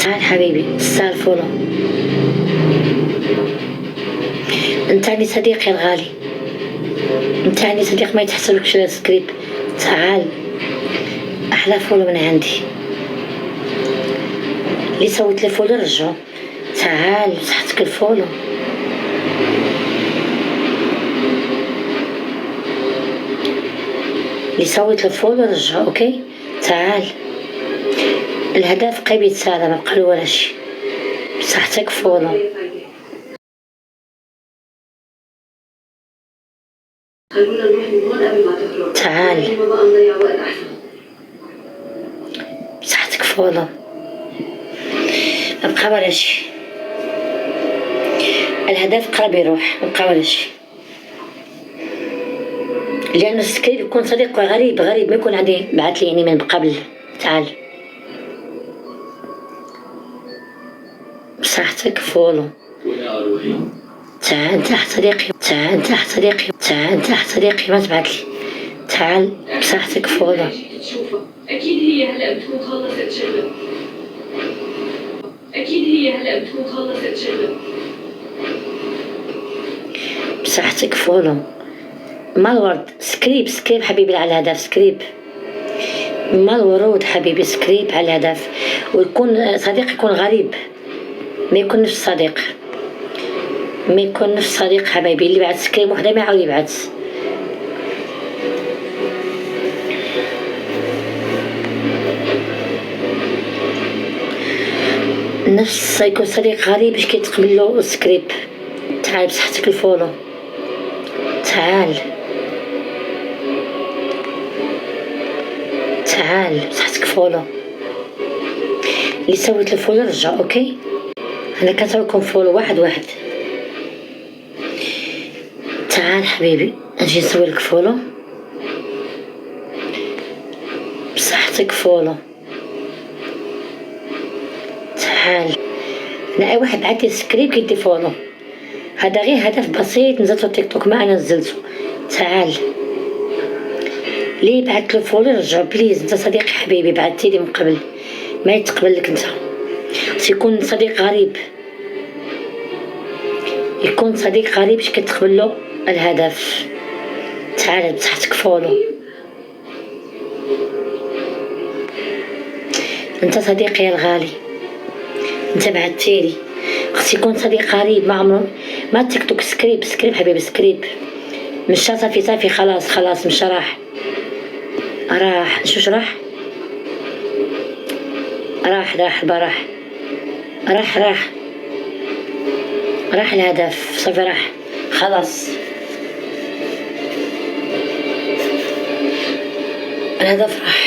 تعال حبيبي ستار فولو. انت عندي صديقي الغالي، انت عندي صديق ما يتحسبلكش سكريب. تعال احلى فولو من عندي. اللي صوت لي فولو رجعو. تعال صحتك الفولو. اللي صوت الفولو رجعو. اوكي تعال. الهدف قريب يتسالى، ما بقالو ولا شي. صحتك فولو. خلونا نروح من هون قبل ما تخرج. تعال ما بقى نضيع وقت احسن. صحتك فولو. ما بقى ولا شي. الهدف قرب يروح، ما بقى ولا شي. لأنه السكريب يكون صديق غريب ما يكون عندي بعث لي يعني من قبل. تعال بصحتك فولو. تعال تحت صديقي، تعال تحت صديقي، تعال تحت صديقي، ما تبعت لي. تعال بصحتك فولو. أكيد هي هلأ بتكون خلصت شغلها. أكيد هي هلأ بتكون خلصت شغلها. بصحتك فولو. ما الورد سكريب حبيبي على الهدف سكريب. ما الورود حبيبي سكريب على الهدف. ويكون صديق يكون غريب، ما يكون نفس صديق، ما يكون نفس صديق حبايبي. اللي بعد سكريب وحده ما يعاود يبعث. نفس يكون صديق غريب باش كيتقبل له سكريب. تعال بصحتك الفولو. تعال تعال بصحتك فولو. اللي سويت الفولو رجع. اوكي انا كنسويكم فولو واحد. تعال حبيبي نجي نسوي لك فولو. بصحتك فولو. تعال. انا اي واحد بعثلي سكريب كيدي فولو. هذا غير هدف بسيط نزلته تيك توك ما انا نزلته. تعال ليه بعثت له فولو رجعو بليز. انت صديقي حبيبي بعثتي لي من قبل، ما يتقبل لك انت. يكون صديق غريب، يكون صديق غريب باش كتقبل له الهدف. تعال بصحتك فولو. انت صديقي الغالي، انت بعثتيلي. خص يكون صديق غريب ما عمره ما تيك توك. سكريب حبيبي سكريب. مشى صافي خلاص مشى راح نشوف راح الهدف صافي راح خلاص. الهدف راح.